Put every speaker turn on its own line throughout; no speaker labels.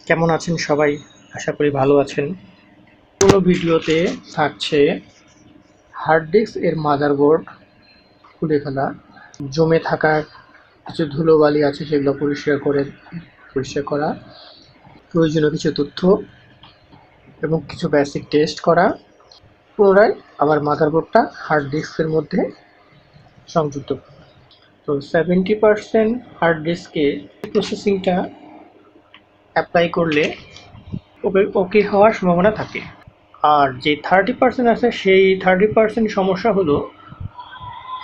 কেমন আছেন সবাই? আশা করি ভালো আছেন। পুরো ভিডিওতে থাকছে হার্ড ডিস্ক এর মাদারবোর্ড খুলে ফেলা, জমে থাকা কিছু ধুলোবালি আছে সেগুলো পরিষ্কার করা, প্রয়োজনীয় কিছু তথ্য এবং কিছু বেসিক টেস্ট করা, পুনরায় আবার মাদারবোর্ডটা হার্ড ডিস্কের মধ্যে সংযুক্ত করা। তো 70% হার্ড ডিস্কে প্রসেসিংটা অ্যাপ্লাই করলে ওকে হওয়ার সম্ভাবনা থাকে। আর যে 30% আছে সেই 30% সমস্যা হলো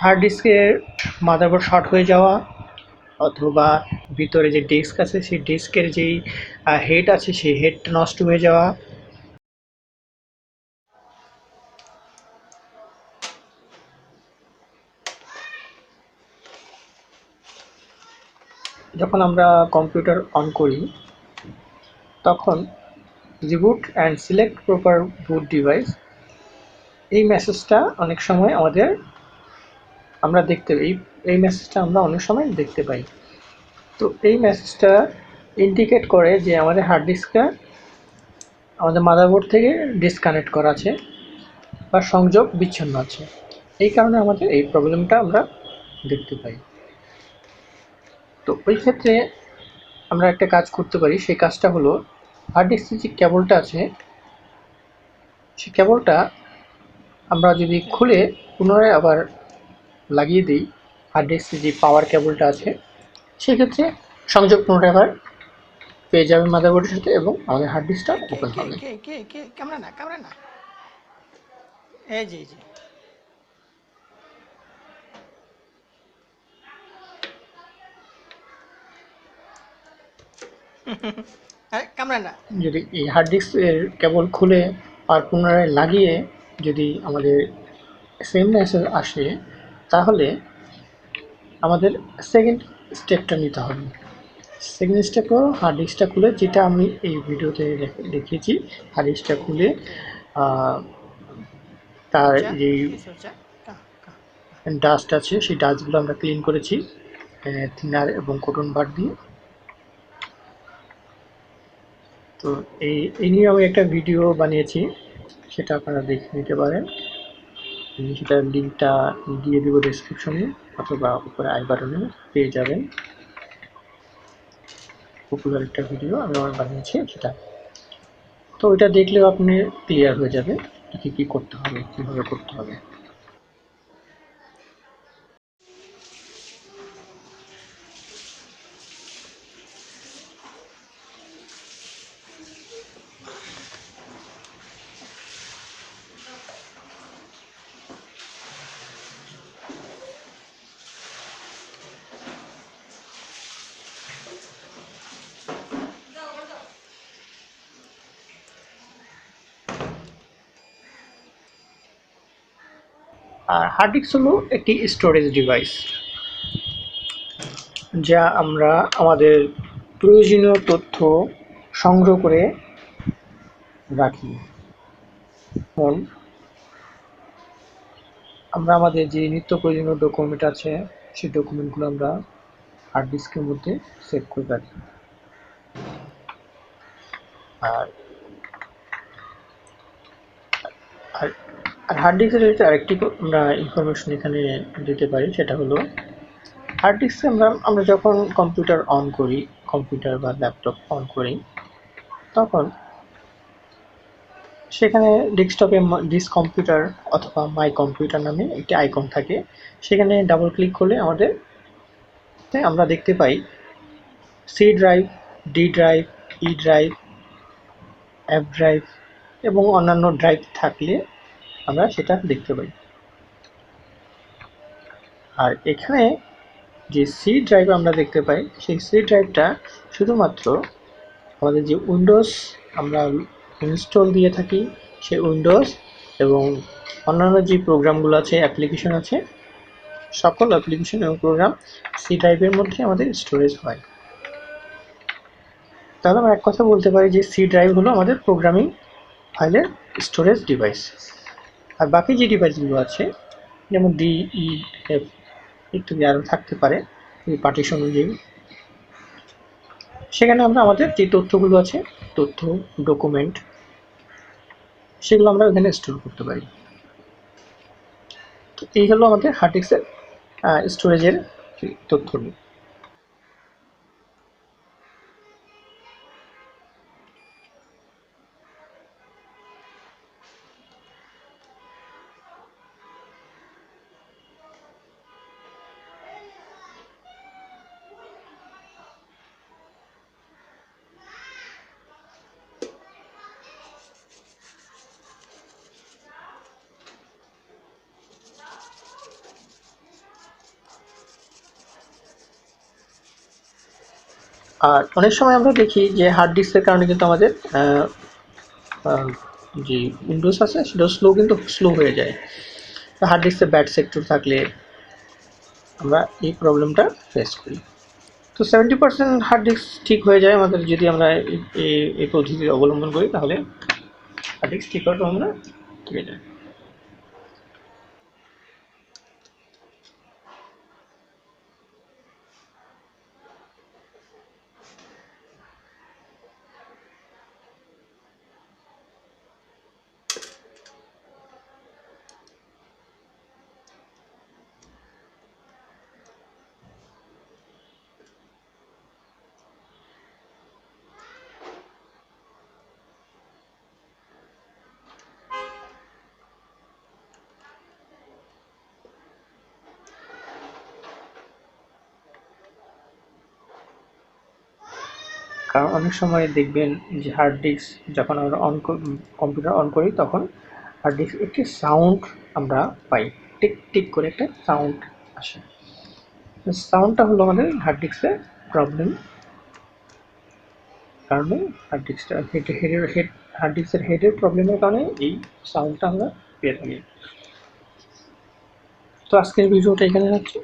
হার্ড ডিস্কের মাদারবোর্ড শর্ট হয়ে যাওয়া, অথবা ভিতরে যে ডিস্ক আছে সেই ডিস্কের যেই হেড আছে সেই হেডটা নষ্ট হয়ে যাওয়া। যখন আমরা কম্পিউটার অন করি তখন reboot and select proper boot device, এই মেসেজটা অনেক সময় আমরা এই মেসেজটা আমরা অনেক সময় দেখতে পাই। তো এই মেসেজটা ইন্ডিকেট করে যে আমাদের হার্ড ডিস্কটা আমাদের মাদারবোর্ড থেকে ডিসকানেক্ট করা আছে বা সংযোগ বিচ্ছিন্ন আছে। এই কারণে আমাদের এই প্রবলেমটা আমরা দেখতে পাই। তো ওই ক্ষেত্রে আমরা একটা কাজ করতে পারি, সেই কাজটা হলো হার্ড ডিস্কের যে কেবলটা আছে সেই কেবলটা আমরা যদি খুলে পুনরায় আবার লাগিয়ে দিই, হার্ড ডিস্কের যে পাওয়ার কেবলটা আছে সেক্ষেত্রে সংযোগ পুনরায় আবার পেয়ে যাবে মাদারবোর্ডের সাথে এবং আমাদের হার্ড ডিস্কটা ওপেন হবে।
ক্যামেরা না এই যে ক্যামেরা না।
যদি এই হার্ড ডিস্কের কেবল খুলে আর পুনরায় লাগিয়ে যদি আমাদের সেম মেসেজ আসে, তাহলে আমাদের সেকেন্ড স্টেপটা নিতে হবে। সেকেন্ড স্টেপ হলো হার্ড ডিস্কটা খুলে, যেটা আমি এই ভিডিওতে দেখিয়েছি, হার্ড ডিস্কটা খুলে তার যেই ডাস্ট আছে সেই ডাস্টগুলো আমরা ক্লিন করেছি থিনার এবং কটন বাড দিয়ে। তো এই নিয়ে আমি একটা ভিডিও বানিয়েছি, সেটা আপনারা দেখে নিতে পারেন। সেটার লিঙ্কটা দিয়ে দেবো ডেসক্রিপশনে অথবা উপরে আই বাটনে পেয়ে যাবেন। পপুলার একটা ভিডিও আমি বানিয়েছি সেটা। তো ওইটা দেখলেও আপনি ক্লিয়ার হয়ে যাবে কী কী করতে হবে, কীভাবে করতে হবে। আর হার্ড ডিস্ক হলো একটি স্টোরেজ ডিভাইস, যা আমরা আমাদের প্রয়োজনীয় তথ্য সংগ্রহ করে রাখি। যেমন আমরা আমাদের যে নিত্য প্রয়োজনীয় ডকুমেন্ট আছে সেই ডকুমেন্টগুলো আমরা হার্ড ডিস্কের মধ্যে সেভ করে রাখি। আর হার্ড ডিস্কের রিলেটেড আরেকটি আমরা ইনফরমেশন এখানে দিতে পারি, সেটা হলো হার্ড ডিস্কে আমরা যখন কম্পিউটার অন করি, কম্পিউটার বা ল্যাপটপ অন করি, তখন সেখানে ডেস্কটপে দিস কম্পিউটার অথবা মাই কম্পিউটার নামে একটি আইকন থাকে। সেখানে ডাবল ক্লিক করলে আমরা দেখতে পাই C drive, D drive, E drive, F drive এবং অন্যান্য ড্রাইভ থাকলে আমরা সেটা দেখতে পাই। আর এখানে যে সি ড্রাইভ আমরা দেখতে পাই, সেই সি ড্রাইভটা শুধুমাত্র আমাদের যে উইন্ডোজ আমরা ইনস্টল দিয়ে থাকি সেই উইন্ডোজ এবং অন্যান্য যে প্রোগ্রামগুলো আছে, অ্যাপ্লিকেশন আছে, সকল অ্যাপ্লিকেশন এবং প্রোগ্রাম সি ড্রাইভের মধ্যে আমাদের স্টোরেজ হয়। তাহলে আমরা এক কথা বলতে পারি যে সি ড্রাইভ হলো আমাদের প্রোগ্রামিং ফাইলের স্টোরেজ ডিভাইস। আর বাকি যে ডিভাইসগুলো আছে যেমন ডি, ই, এফ ইত্যাদি আরও থাকতে পারে এই পার্টিশন অনুযায়ী, সেখানে আমরা আমাদের যে তথ্যগুলো আছে, তথ্য, ডকুমেন্ট, সেগুলো আমরা এখানে স্টোর করতে পারি। তো এই হলো আমাদের হার্ড ডিস্কের স্টোরেজের তথ্য। আর অনেক সময় আমরা দেখি যে হার্ড ডিস্কের কারণে কিন্তু আমাদের যে উইন্ডোজ আছে সেটা কিন্তু স্লো হয়ে যায়। হার্ড ডিস্কে ব্যাড সেক্টর থাকলে আমরা এই প্রবলেমটা ফেস করি। তো 70% হার্ড ডিস্ক ঠিক হয়ে যায় আমাদের যদি আমরা এই পদ্ধতি অবলম্বন করি, তাহলে হার্ড ডিস্ক ঠিক হওয়ার আমরা পেয়ে যায়। কারণ অনেক সময় দেখবেন যে হার্ড ডিস্ক যখন আমরা কম্পিউটার অন করি, তখন হার্ড ডিস্ক একটি সাউন্ড আমরা পাই, টিক টিক করে একটা সাউন্ড আসে। সাউন্ডটা হলো আমাদের হার্ড ডিস্কের প্রবলেম কারণে, হার্ড ডিস্কটা হার্ড ডিস্কের হেডের প্রবলেমের কারণে এই সাউন্ডটা আমরা পেয়ে থাকি। তো আজকের ভিডিওটা এখানে রাখছি।